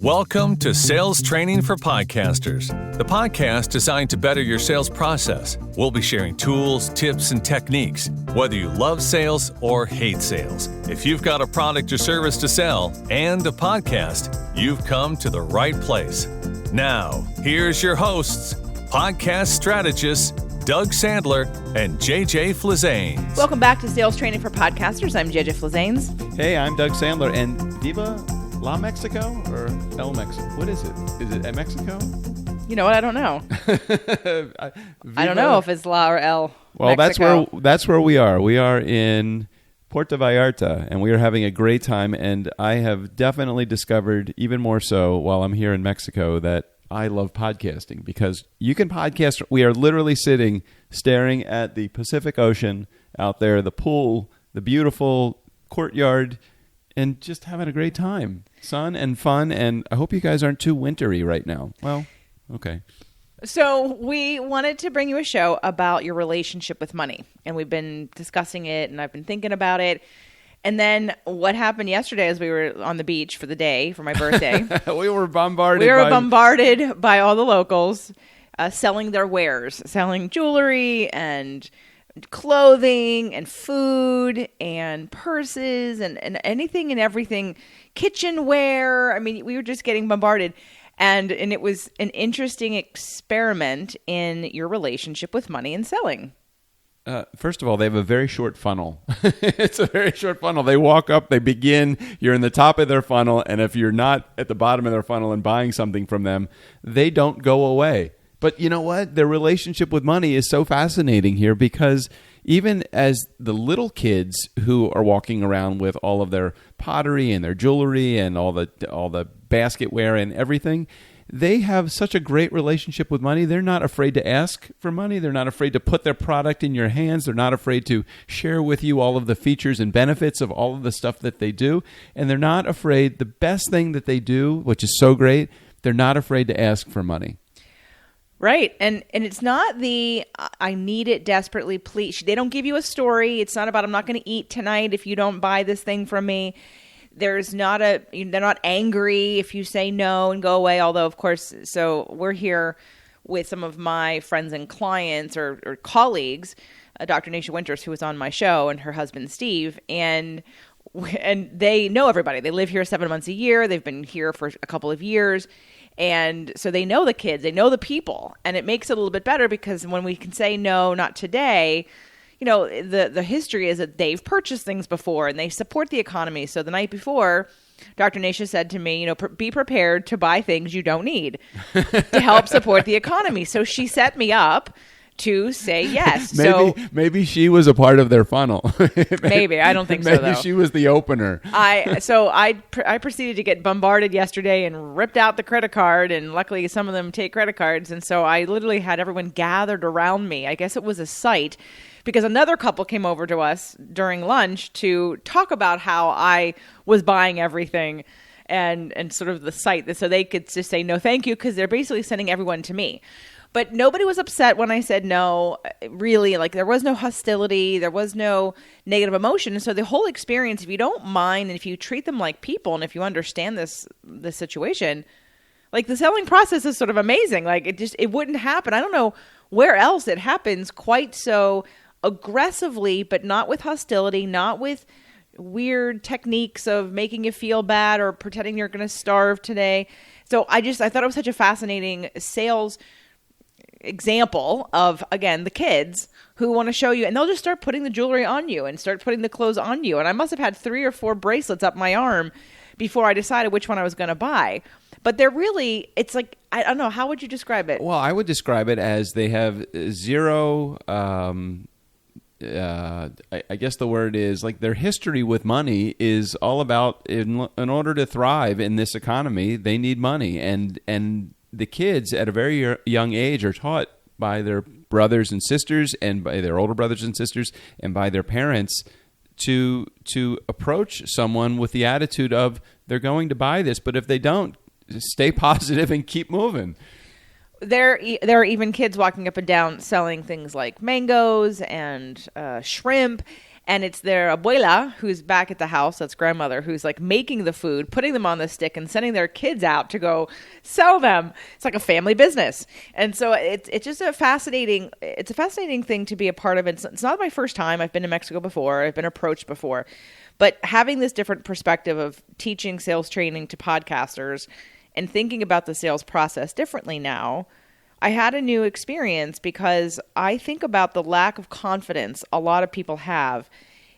Welcome to Sales Training for Podcasters, the podcast designed to better your sales process. We'll be sharing tools, tips, and techniques, whether you love sales or hate sales. If you've got a product or service to sell and a podcast, you've come to the right place. Now, here's your hosts, podcast strategists, Doug Sandler and JJ Flizanes. Welcome back to Sales Training for Podcasters. I'm JJ Flizanes. Hey, I'm Doug Sandler, and Viva La Mexico or El Mexico? What is it? Is it at Mexico? You know what? I don't know. I don't know if it's La or El. Well, Mexico. that's where we are. We are in Puerto Vallarta, and we are having a great time. And I have definitely discovered, even more so while I'm here in Mexico, that I love podcasting because you can podcast. We are literally sitting, staring at the Pacific Ocean out there, the pool, the beautiful courtyard, and just having a great time. Sun and fun, and I hope you guys aren't too wintry right now. Well, okay. So we wanted to bring you a show about your relationship with money, and we've been discussing it, and I've been thinking about it. And then what happened yesterday as we were on the beach for the day for my birthday. We were bombarded by all the locals selling their wares, selling jewelry and clothing and food and purses and anything and everything, kitchenware. I mean, we were just getting bombarded. And it was an interesting experiment in your relationship with money and selling. First of all, they have a very short funnel. It's a very short funnel. They walk up, they begin, you're in the top of their funnel, and if you're not at the bottom of their funnel and buying something from them, they don't go away. But you know what? Their relationship with money is so fascinating here because even as the little kids who are walking around with all of their pottery and their jewelry and all the basketware and everything, they have such a great relationship with money. They're not afraid to ask for money. They're not afraid to put their product in your hands. They're not afraid to share with you all of the features and benefits of all of the stuff that they do. And they're not afraid. The best thing that they do, which is so great, they're not afraid to ask for money. Right. And it's not the I need it desperately, please. They don't give you a story. It's not about I'm not going to eat tonight if you don't buy this thing from me. They're not angry if you say no and go away. Although, of course, so we're here with some of my friends and clients or colleagues, Dr. Naisha Winters, who was on my show, and her husband, Steve, and they know everybody. They live here 7 months a year. They've been here for a couple of years. And so they know the kids, they know the people, and it makes it a little bit better because when we can say no, not today, you know, the history is that they've purchased things before and they support the economy. So the night before, Dr. Naisha said to me, you know, be prepared to buy things you don't need to help support the economy. So she set me up to say yes. Maybe she was a part of their funnel. Maybe. I don't think so, though. Maybe she was the opener. I proceeded to get bombarded yesterday and ripped out the credit card, and luckily some of them take credit cards, and so I literally had everyone gathered around me. I guess it was a sight because another couple came over to us during lunch to talk about how I was buying everything and sort of the site, so they could just say no thank you because they're basically sending everyone to me. But nobody was upset when I said no, really. Like, there was no hostility. There was no negative emotion. And so the whole experience, if you don't mind and if you treat them like people and if you understand this situation, like, the selling process is sort of amazing. Like, it wouldn't happen. I don't know where else it happens quite so aggressively, but not with hostility, not with weird techniques of making you feel bad or pretending you're going to starve today. So I thought it was such a fascinating sales example of, again, the kids who want to show you, and they'll just start putting the jewelry on you and start putting the clothes on you. And I must have had 3 or 4 bracelets up my arm before I decided which one I was going to buy. But they're really, it's like, I don't know, how would you describe it? Well, I would describe it as they have zero, I guess the word is, like, their history with money is all about, in order to thrive in this economy, they need money. And the kids at a very young age are taught by their brothers and sisters and by their older brothers and sisters and by their parents to approach someone with the attitude of they're going to buy this, but if they don't, stay positive and keep moving. There are even kids walking up and down selling things like mangoes and shrimp. And it's their abuela who's back at the house, that's grandmother, who's like making the food, putting them on the stick and sending their kids out to go sell them. It's like a family business. And so it's just a fascinating thing to be a part of. It's not my first time. I've been to Mexico before. I've been approached before. But having this different perspective of teaching sales training to podcasters and thinking about the sales process differently now, I had a new experience because I think about the lack of confidence a lot of people have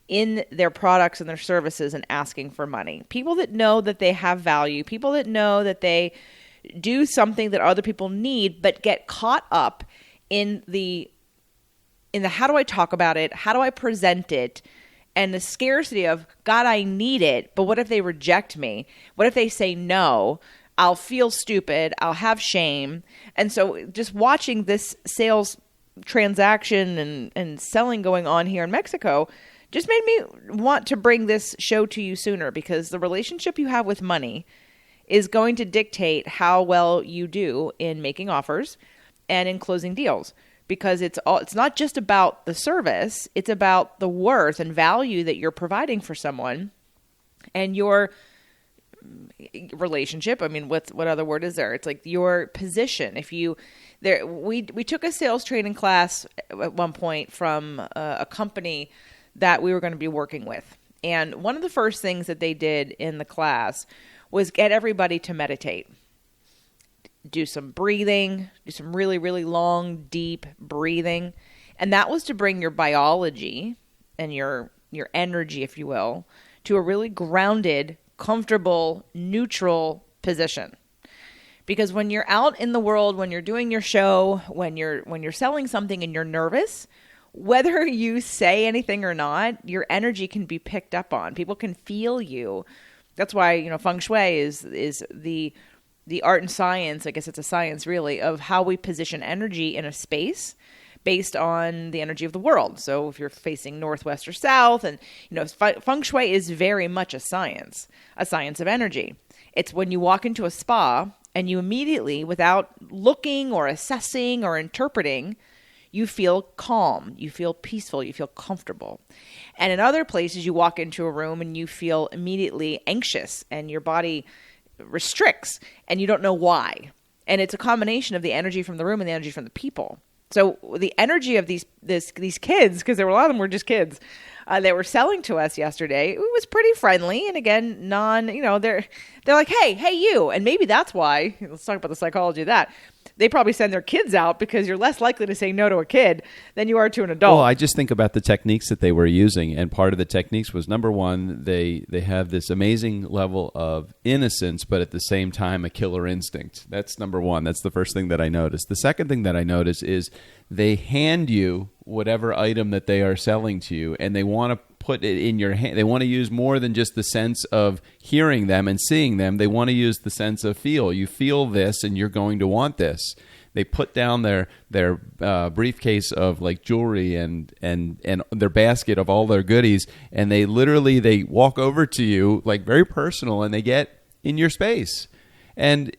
in their products and their services and asking for money. People that know that they have value, people that know that they do something that other people need, but get caught up in the how do I talk about it? How do I present it? And the scarcity of, God, I need it, but what if they reject me? What if they say no? I'll feel stupid. I'll have shame. And so just watching this sales transaction and selling going on here in Mexico just made me want to bring this show to you sooner, because the relationship you have with money is going to dictate how well you do in making offers and in closing deals. Because it's not just about the service, it's about the worth and value that you're providing for someone and your relationship. I mean, what other word is there? It's like your position. We took a sales training class at one point from a company that we were going to be working with. And one of the first things that they did in the class was get everybody to meditate. Do some breathing, do some really, really long, deep breathing. And that was to bring your biology and your energy, if you will, to a really grounded, comfortable, neutral position. Because when you're out in the world, when you're doing your show, when you're selling something and you're nervous, whether you say anything or not, your energy can be picked up on. People can feel you. That's why, feng shui is the art and science, I guess it's a science really, of how we position energy in a space based on the energy of the world. So if you're facing northwest or south, and feng shui is very much a science of energy. It's when you walk into a spa and you immediately, without looking or assessing or interpreting, you feel calm, you feel peaceful, you feel comfortable. And in other places, you walk into a room and you feel immediately anxious and your body restricts and you don't know why. And it's a combination of the energy from the room and the energy from the people. So the energy of these kids, because a lot of them were just kids, they were selling to us yesterday. It was pretty friendly, and again, they're like, hey, you, and maybe that's why. Let's talk about the psychology of that. They probably send their kids out because you're less likely to say no to a kid than you are to an adult. Well, I just think about the techniques that they were using, and part of the techniques was, number one, they have this amazing level of innocence, but at the same time a killer instinct. That's number one. That's the first thing that I noticed. The second thing that I noticed is they hand you whatever item that they are selling to you, and they want to put it in your hand. They want to use more than just the sense of hearing them and seeing them. They want to use the sense of feel. You feel this, and you're going to want this. They put down their briefcase of like jewelry and their basket of all their goodies, and they walk over to you like very personal, and they get in your space. And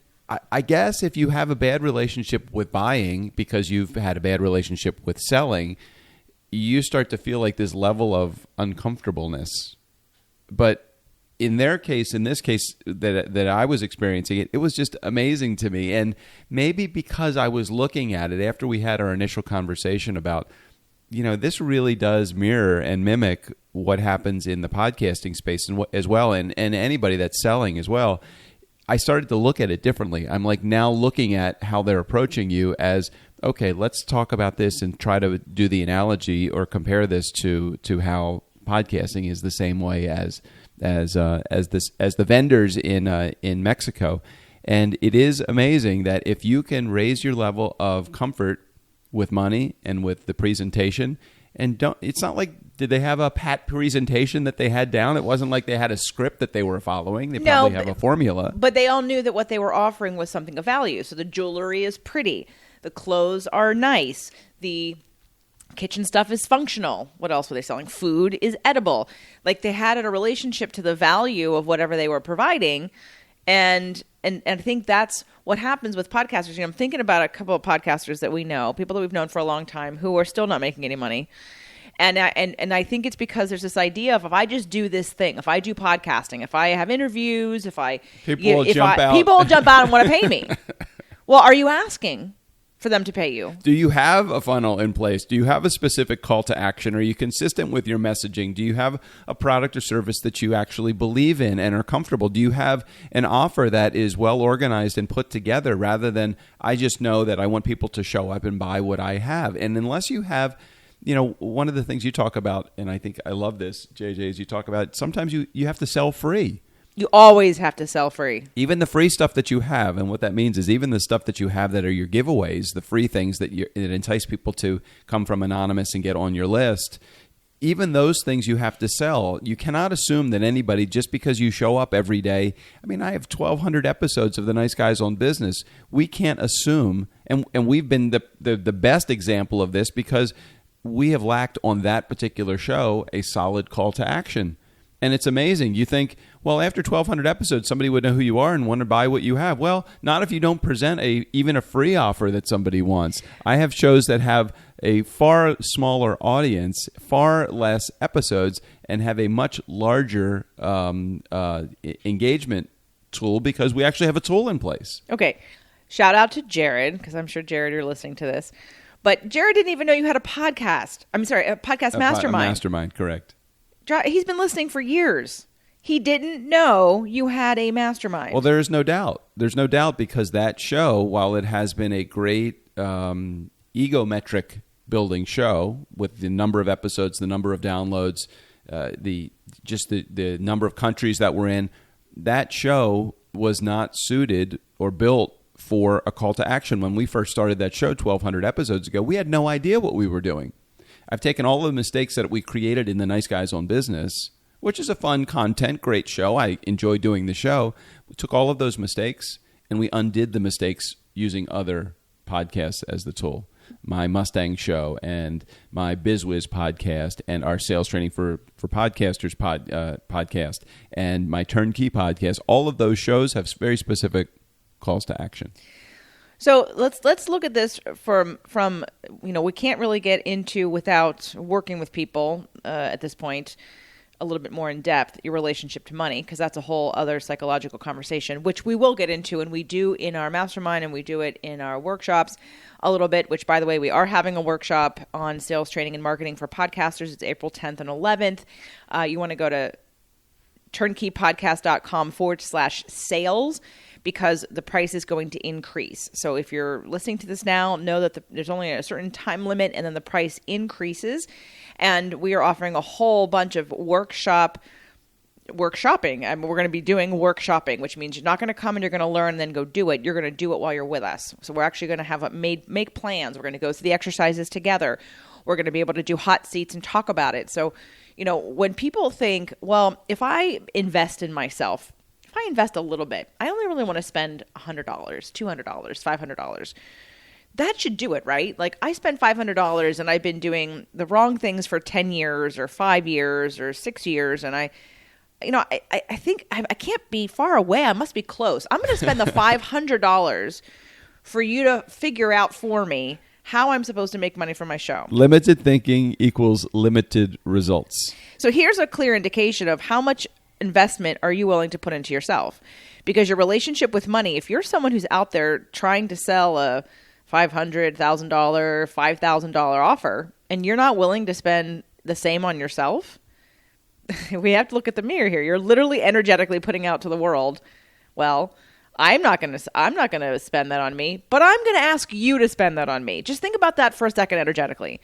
I guess if you have a bad relationship with buying because you've had a bad relationship with selling, you start to feel like this level of uncomfortableness. But in this case that I was experiencing, it was just amazing to me. And maybe because I was looking at it after we had our initial conversation about, this really does mirror and mimic what happens in the podcasting space as well, and anybody that's selling as well. I started to look at it differently. I'm like now looking at how they're approaching you as, okay, let's talk about this and try to do the analogy or compare this to how podcasting is the same way as the vendors in Mexico. And it is amazing that if you can raise your level of comfort with money and with the presentation, it's not like, did they have a pat presentation that they had down? It wasn't like they had a script that they were following. They probably have a formula. But they all knew that what they were offering was something of value. So the jewelry is pretty. The clothes are nice. The kitchen stuff is functional. What else were they selling? Food is edible. Like they had a relationship to the value of whatever they were providing. And I think that's what happens with podcasters. I'm thinking about a couple of podcasters that we know, people that we've known for a long time who are still not making any money. And I think it's because there's this idea of if I just do this thing, if I do podcasting, if I have interviews, people will jump out. People will jump out and want to pay me. Well, are you asking for them to pay you? Do you have a funnel in place? Do you have a specific call to action? Are you consistent with your messaging? Do you have a product or service that you actually believe in and are comfortable? Do you have an offer that is well organized and put together rather than I just know that I want people to show up and buy what I have? And unless you have, one of the things you talk about, and I think I love this, JJ, is you talk about sometimes you have to sell free. You always have to sell free. Even the free stuff that you have, and what that means is even the stuff that you have that are your giveaways, the free things that entice people to come from Anonymous and get on your list, even those things you have to sell. You cannot assume that anybody, just because you show up every day, I mean, I have 1,200 episodes of The Nice Guys on Business. We can't assume, and we've been the best example of this because we have lacked on that particular show a solid call to action. And it's amazing. You think, well, after 1,200 episodes, somebody would know who you are and want to buy what you have. Well, not if you don't present even a free offer that somebody wants. I have shows that have a far smaller audience, far less episodes, and have a much larger engagement tool because we actually have a tool in place. Okay. Shout out to Jared, because I'm sure, Jared, you're listening to this. But Jared didn't even know you had a podcast. I'm sorry, a podcast mastermind. A mastermind, correct. He's been listening for years. He didn't know you had a mastermind. Well, there is no doubt. There's no doubt because that show, while it has been a great ego metric building show with the number of episodes, the number of downloads, the number of countries that we're in, that show was not suited or built for a call to action. When we first started that show 1,200 episodes ago, we had no idea what we were doing. I've taken all of the mistakes that we created in The Nice Guys on Business, which is a fun content, great show. I enjoy doing the show. We took all of those mistakes and we undid the mistakes using other podcasts as the tool. My Mustang show and my BizWiz podcast and our Sales Training for Podcasters podcast and my Turnkey podcast. All of those shows have very specific calls to action. So let's look at this from we can't really get into without working with people at this point a little bit more in depth your relationship to money, because that's a whole other psychological conversation, which we will get into, and we do in our mastermind and we do it in our workshops a little bit, which, by the way, we are having a workshop on sales training and marketing for podcasters. It's April 10th and 11th. You want to go to turnkeypodcast.com/sales. Because the price is going to increase. So if you're listening to this now, know that there's only a certain time limit and then the price increases. And we are offering a whole bunch of workshopping. I mean, we're going to be doing workshopping, which means you're not going to come and you're going to learn and then go do it. You're going to do it while you're with us. So we're actually going to have make plans. We're going to go through the exercises together. We're going to be able to do hot seats and talk about it. So, when people think, well, if I invest in myself, if I invest a little bit, I only really want to spend $100, $200, $500. That should do it, right? Like I spent $500 and I've been doing the wrong things for 10 years or 5 years or 6 years. And I think I can't be far away. I must be close. I'm going to spend the $500 for you to figure out for me how I'm supposed to make money from my show. Limited thinking equals limited results. So here's a clear indication of how much investment are you willing to put into yourself? Because your relationship with money, if you're someone who's out there trying to sell a $500,000, $5,000 offer, and you're not willing to spend the same on yourself, we have to look at the mirror here. You're literally energetically putting out to the world, well, I'm not going to spend that on me, but I'm going to ask you to spend that on me. Just think about that for a second energetically.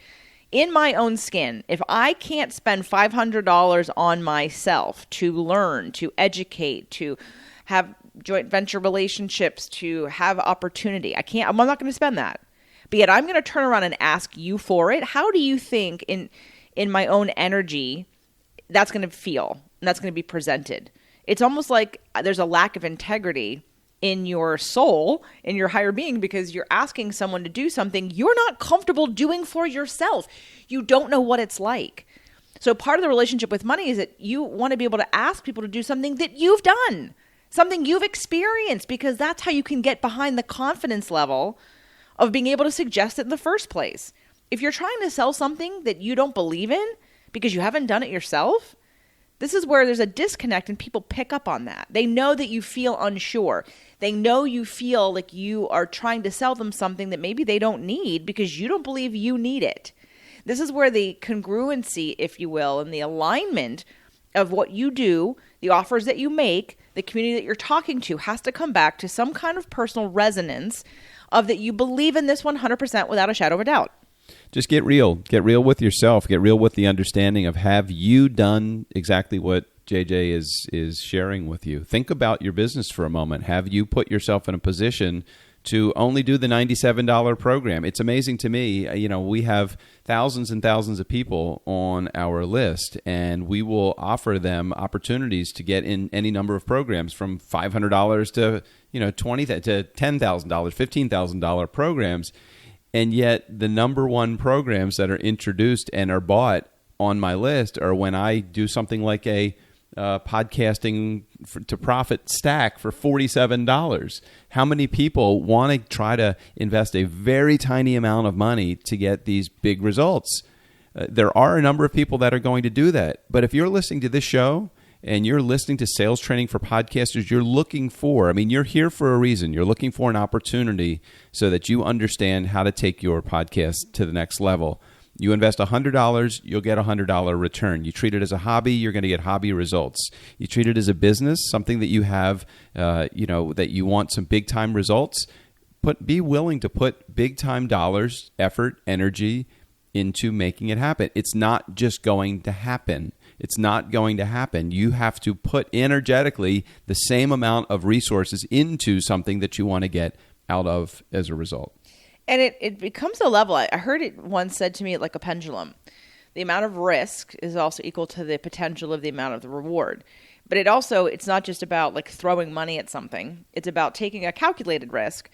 In my own skin, if I can't spend $500 on myself to learn, to educate, to have joint venture relationships, to have opportunity, I'm not going to spend that. But yet I'm going to turn around and ask you for it. How do you think in my own energy that's going to feel and that's going to be presented? It's almost like there's a lack of integrity in your soul, in your higher being, because you're asking someone to do something you're not comfortable doing for yourself. You don't know what it's like. So part of the relationship with money is that you want to be able to ask people to do something that you've done, something you've experienced, because that's how you can get behind the confidence level of being able to suggest it in the first place. if you're trying to sell something that you don't believe in because you haven't done it yourself, this is where there's a disconnect and people pick up on that. They know that you feel unsure. They know you feel like you are trying to sell them something that maybe they don't need because you don't believe you need it. This is where the congruency, if you will, and the alignment of what you do, the offers that you make, the community that you're talking to has to come back to some kind of personal resonance of that you believe in this 100% without a shadow of a doubt. Just get real. Get real with yourself. Get real with the understanding of, have you done exactly what JJ is sharing with you? Think about your business for a moment. Have you put yourself in a position to only do the $97 program? It's amazing to me. We have thousands and thousands of people on our list, and we will offer them opportunities to get in any number of programs from $500 to $20,000 to $10,000, $15,000 programs. And yet the number one programs that are introduced and are bought on my list are when I do something like a podcasting to profit stack for $47. How many people want to try to invest a very tiny amount of money to get these big results? There are a number of people that are going to do that. But if you're listening to this show and you're listening to Sales Training for Podcasters, you're here for a reason. You're looking for an opportunity so that you understand how to take your podcast to the next level. You invest $100, you'll get a $100 return. You treat it as a hobby, you're going to get hobby results. You treat it as a business, something that you have, that you want some big-time results. Be willing to put big-time dollars, effort, energy into making it happen. It's not just going to happen. It's not going to happen. You have to put energetically the same amount of resources into something that you want to get out of as a result. And it becomes a level. I heard it once said to me like a pendulum. The amount of risk is also equal to the potential of the amount of the reward. But it's not just about like throwing money at something. It's about taking a calculated risk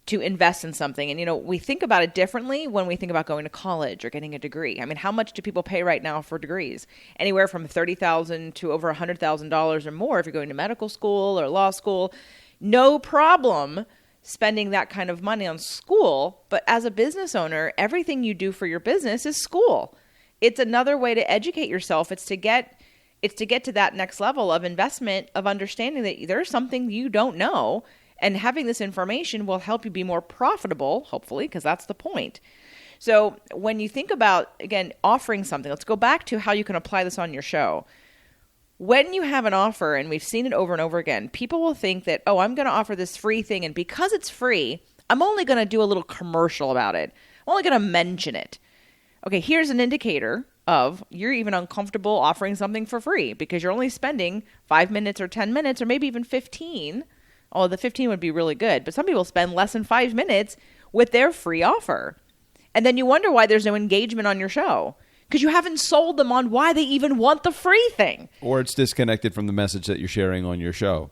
to invest in something. And, we think about it differently when we think about going to college or getting a degree. I mean, how much do people pay right now for degrees? Anywhere from $30,000 to over $100,000 or more if you're going to medical school or law school. No problem spending that kind of money on school. But as a business owner, everything you do for your business is school. It's another way to educate yourself. It's to get to that next level of investment, of understanding that there's something you don't know. And having this information will help you be more profitable, hopefully, because that's the point. So when you think about, again, offering something, let's go back to how you can apply this on your show. When you have an offer, and we've seen it over and over again, people will think that, I'm going to offer this free thing, and because it's free, I'm only going to do a little commercial about it. I'm only going to mention it. Okay, here's an indicator of you're even uncomfortable offering something for free because you're only spending 5 minutes or 10 minutes or maybe even 15. Oh, the 15 would be really good. But some people spend less than 5 minutes with their free offer. And then you wonder why there's no engagement on your show because you haven't sold them on why they even want the free thing. Or it's disconnected from the message that you're sharing on your show.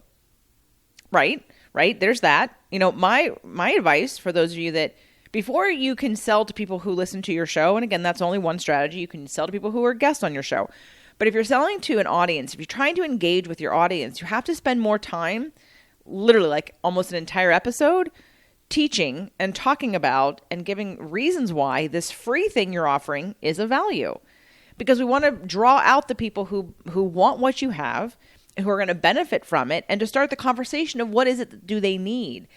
Right. There's that. My advice for those of you that before you can sell to people who listen to your show, and again, that's only one strategy. You can sell to people who are guests on your show. But if you're selling to an audience, if you're trying to engage with your audience, you have to spend more time, literally like almost an entire episode, teaching and talking about and giving reasons why this free thing you're offering is of value. Because we want to draw out the people who want what you have and who are going to benefit from it, and to start the conversation of what is it that do they need.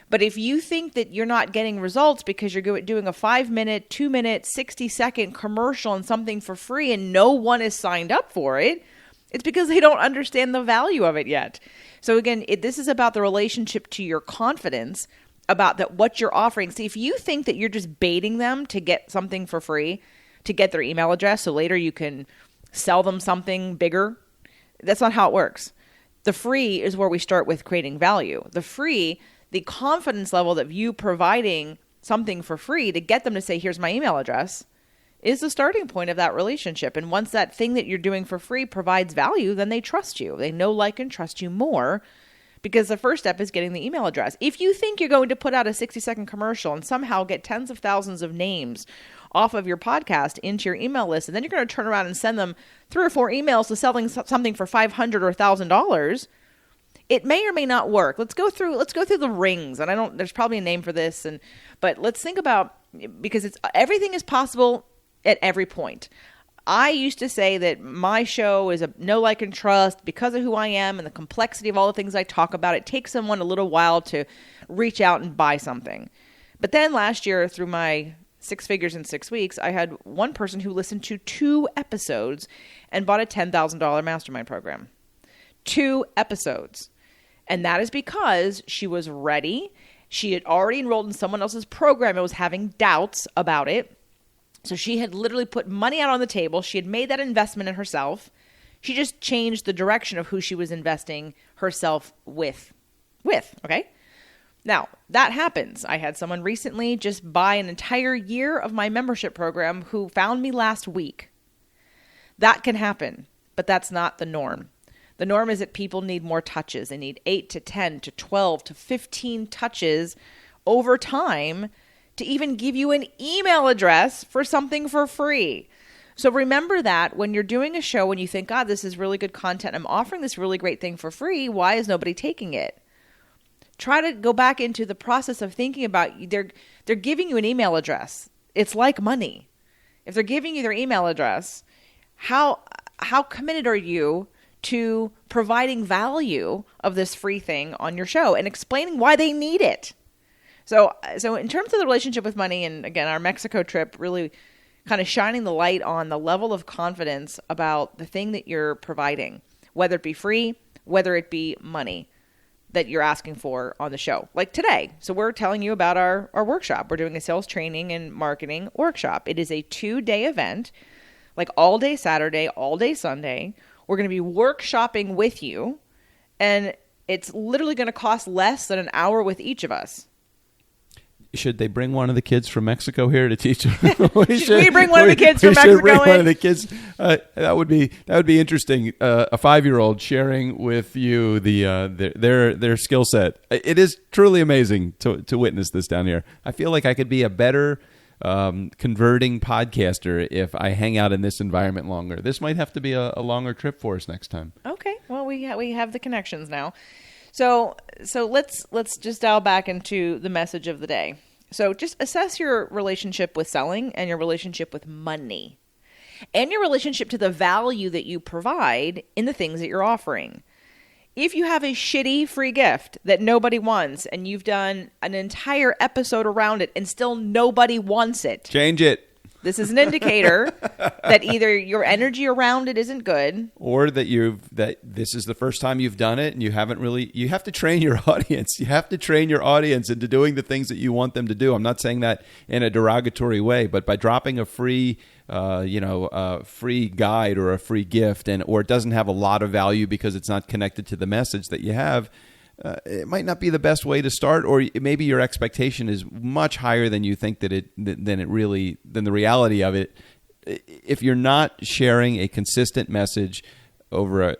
But if you think that you're not getting results because you're doing a 5-minute, 2-minute, 60-second commercial on something for free and no one is signed up for it, it's because they don't understand the value of it yet. So again, this is about the relationship to your confidence about that what you're offering. See, if you think that you're just baiting them to get something for free, to get their email address so later you can sell them something bigger, that's not how it works. The free is where we start with creating value. The confidence level that you providing something for free to get them to say, here's my email address, is the starting point of that relationship. And once that thing that you're doing for free provides value, then they trust you. They know, like, and trust you more because the first step is getting the email address. If you think you're going to put out a 60-second commercial and somehow get tens of thousands of names off of your podcast into your email list, and then you're going to turn around and send them 3 or 4 emails to selling something for $500 or $1,000, it may or may not work. Let's go through the rings. And there's probably a name for this. But let's think about because everything is possible at every point. I used to say that my show is a know, like, and trust because of who I am and the complexity of all the things I talk about. It takes someone a little while to reach out and buy something. But then last year, through my 6 figures in 6 weeks, I had one person who listened to 2 episodes and bought a $10,000 mastermind program. 2 episodes. And that is because she was ready. She had already enrolled in someone else's program and was having doubts about it. So she had literally put money out on the table. She had made that investment in herself. She just changed the direction of who she was investing herself with. Okay? Now, that happens. I had someone recently just buy an entire year of my membership program who found me last week. That can happen, but that's not the norm. The norm is that people need more touches. They need 8 to 10 to 12 to 15 touches over time to even give you an email address for something for free. So remember that when you're doing a show, when you think, God, this is really good content, I'm offering this really great thing for free, why is nobody taking it? Try to go back into the process of thinking about, they're giving you an email address. It's like money. If they're giving you their email address, how committed are you to providing value of this free thing on your show and explaining why they need it? So in terms of the relationship with money, and again, our Mexico trip really kind of shining the light on the level of confidence about the thing that you're providing, whether it be free, whether it be money that you're asking for on the show. Like today. So we're telling you about our workshop. We're doing a sales training and marketing workshop. It is a 2-day event, like all day Saturday, all day Sunday. We're going to be workshopping with you, and it's literally going to cost less than an hour with each of us. Should they bring one of the kids from Mexico here to teach them? Should we bring one of the kids from Mexico? Bring one of the kids. That would be interesting. A 5-year-old sharing with you their skill set. It is truly amazing to witness this down here. I feel like I could be a better converting podcaster if I hang out in this environment longer. This might have to be a longer trip for us next time. Okay. Well, we have the connections now. So let's just dial back into the message of the day. So just assess your relationship with selling and your relationship with money and your relationship to the value that you provide in the things that you're offering. If you have a shitty free gift that nobody wants and you've done an entire episode around it and still nobody wants it, change it. This is an indicator that either your energy around it isn't good, or that this is the first time you've done it and you have to train your audience. You have to train your audience into doing the things that you want them to do. I'm not saying that in a derogatory way, but by dropping a free free guide or a free gift, or it doesn't have a lot of value because it's not connected to the message that you have, it might not be the best way to start, or maybe your expectation is much higher than you think than the reality of it. If you're not sharing a consistent message over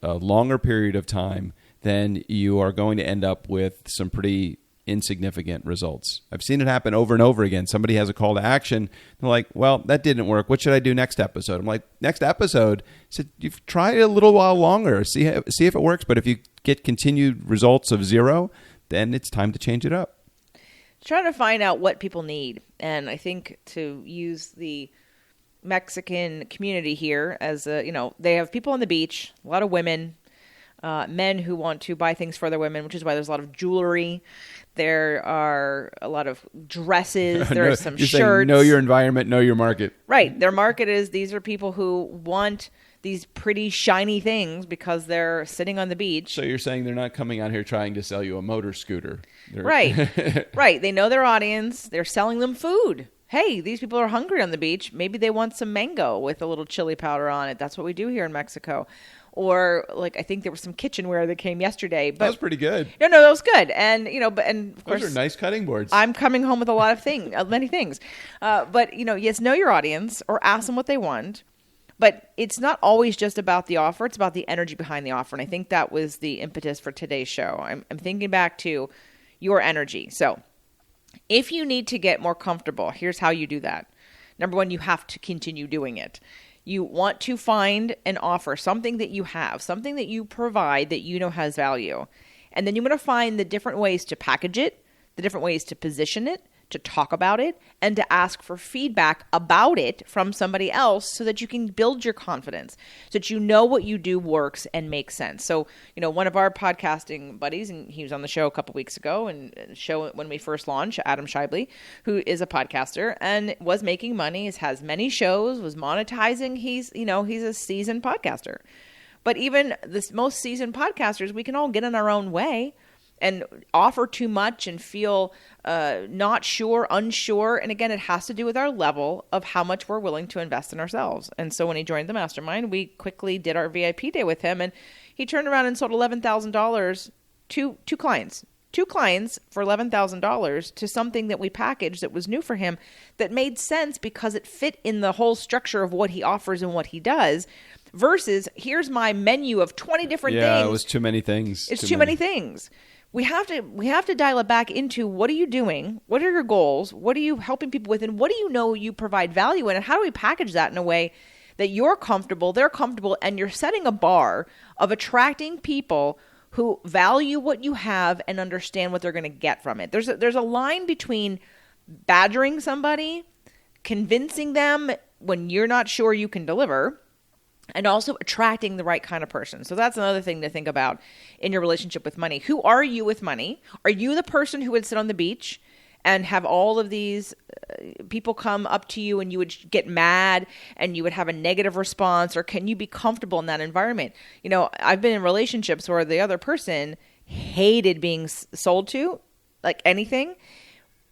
a longer period of time, then you are going to end up with some pretty insignificant results. I've seen it happen over and over again. Somebody has a call to action. They're like, well, that didn't work. What should I do next episode? I'm like, next episode? I said, you've tried it a little while longer. See if it works. But if you get continued results of 0, then it's time to change it up. Trying to find out what people need. And I think to use the Mexican community here as they have people on the beach, a lot of women, men who want to buy things for their women, which is why there's a lot of jewelry. There are a lot of dresses. There are some shirts. Know your environment, know your market. Right. Their market is these are people who want these pretty shiny things because they're sitting on the beach. So you're saying they're not coming out here trying to sell you a motor scooter. Right. Right. They know their audience. They're selling them food. Hey, these people are hungry on the beach. Maybe they want some mango with a little chili powder on it. That's what we do here in Mexico. Or I think there was some kitchenware that came yesterday. But that was pretty good. No, that was good. And, and of course. Those are nice cutting boards. I'm coming home with a lot of many things. But, yes, know your audience or ask them what they want. But it's not always just about the offer. It's about the energy behind the offer. And I think that was the impetus for today's show. I'm thinking back to your energy. So if you need to get more comfortable, here's how you do that. Number 1, you have to continue doing it. You want to find an offer, something that you have, something that you provide that you know has value. And then you're going to find the different ways to package it, the different ways to position it, to talk about it and to ask for feedback about it from somebody else so that you can build your confidence, so that you know what you do works and makes sense. So, one of our podcasting buddies, and he was on the show a couple weeks ago, and show when we first launched, Adam Shibley, who is a podcaster and was making money, has many shows, was monetizing. He's a seasoned podcaster. But even the most seasoned podcasters, we can all get in our own way and offer too much and feel not sure, unsure. And again, it has to do with our level of how much we're willing to invest in ourselves. And so when he joined the mastermind, we quickly did our VIP day with him, and he turned around and sold $11,000 to two clients. Two clients for $11,000 to something that we packaged that was new for him, that made sense because it fit in the whole structure of what he offers and what he does, versus here's my menu of 20 different things. Yeah, it was too many things. It's too many things. We have to dial it back into, what are you doing? What are your goals? What are you helping people with? And what do you know you provide value in? And how do we package that in a way that you're comfortable, they're comfortable, and you're setting a bar of attracting people who value what you have and understand what they're going to get from it. There's a line between badgering somebody, convincing them when you're not sure you can deliver, and also attracting the right kind of person. So that's another thing to think about in your relationship with money. Who are you with money? Are you the person who would sit on the beach and have all of these people come up to you and you would get mad and you would have a negative response? Or can you be comfortable in that environment? I've been in relationships where the other person hated being sold to, like anything.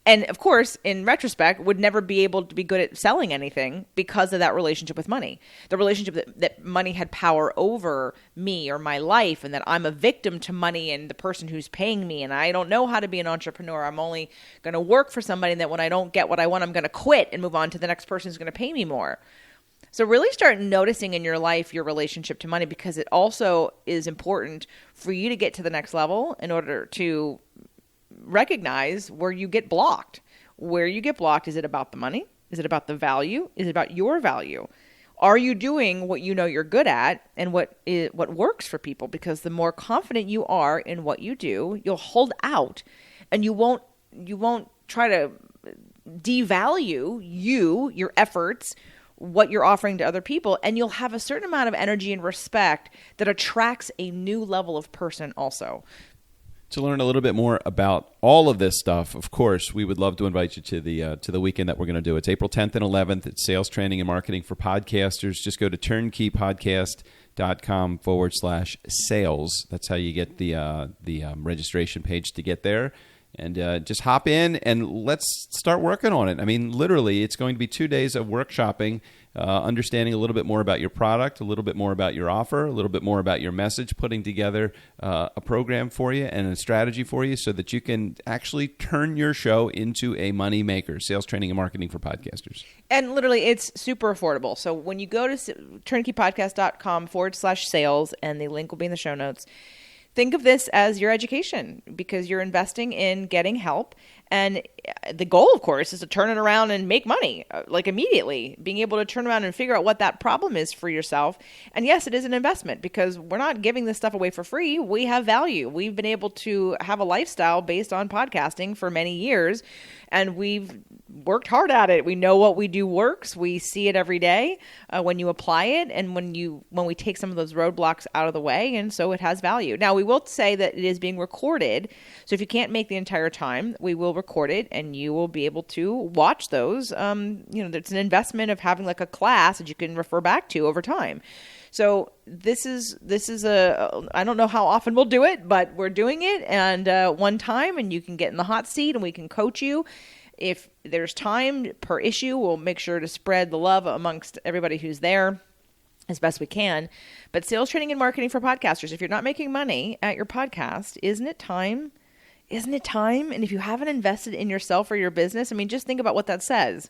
And of course, in retrospect, would never be able to be good at selling anything because of that relationship with money. The relationship that money had power over me or my life, and that I'm a victim to money and the person who's paying me, and I don't know how to be an entrepreneur. I'm only going to work for somebody, and that when I don't get what I want, I'm going to quit and move on to the next person who's going to pay me more. So really start noticing in your life your relationship to money, because it also is important for you to get to the next level in order to recognize where you get blocked. Where you get blocked, is it about the money? Is it about the value? Is it about your value? Are you doing what you know you're good at and what works for people? Because the more confident you are in what you do, you'll hold out, and you won't try to devalue your efforts, what you're offering to other people, and you'll have a certain amount of energy and respect that attracts a new level of person also. To learn a little bit more about all of this stuff, of course, we would love to invite you to the weekend that we're going to do. It's April 10th and 11th. It's Sales Training and Marketing for Podcasters. Just go to turnkeypodcast.com/sales. That's how you get the registration page to get there. And just hop in and let's start working on it. I mean, literally, it's going to be 2 days of workshopping, understanding a little bit more about your product, a little bit more about your offer, a little bit more about your message, putting together a program for you and a strategy for you so that you can actually turn your show into a money maker. Sales Training and Marketing for Podcasters. And literally, it's super affordable. So when you go to turnkeypodcast.com/sales, and the link will be in the show notes, think of this as your education, because you're investing in getting help. And the goal, of course, is to turn it around and make money, like immediately, being able to turn around and figure out what that problem is for yourself. And yes, it is an investment, because we're not giving this stuff away for free. We have value. We've been able to have a lifestyle based on podcasting for many years, and we've worked hard at it. We know what we do works. We see it every day when you apply it, and when we take some of those roadblocks out of the way, and so it has value. Now, we will say that it is being recorded, so if you can't make the entire time, we will record it, and you will be able to watch those. It's an investment of having like a class that you can refer back to over time. So this is I don't know how often we'll do it, but we're doing it, and one time, and you can get in the hot seat and we can coach you. If there's time per issue, we'll make sure to spread the love amongst everybody who's there as best we can. But Sales Training and Marketing for Podcasters, if you're not making money at your podcast, isn't it time? Isn't it time? And if you haven't invested in yourself or your business, I mean, just think about what that says.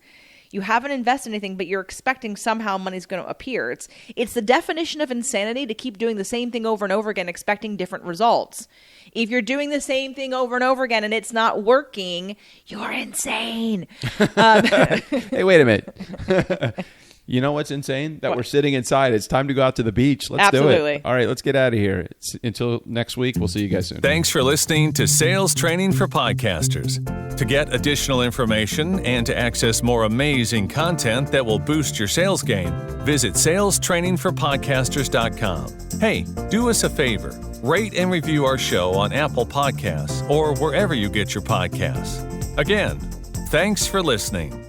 You haven't invested anything, but you're expecting somehow money's going to appear. It's the definition of insanity to keep doing the same thing over and over again, expecting different results. If you're doing the same thing over and over again and it's not working, you're insane. Hey, wait a minute. You know what's insane? That we're sitting inside. It's time to go out to the beach. Let's do Absolutely. it. All right, let's get out of here. Until next week, we'll see you guys soon. Thanks for listening to Sales Training for Podcasters. To get additional information and to access more amazing content that will boost your sales game, visit salestrainingforpodcasters.com. Hey, do us a favor. Rate and review our show on Apple Podcasts or wherever you get your podcasts. Again, thanks for listening.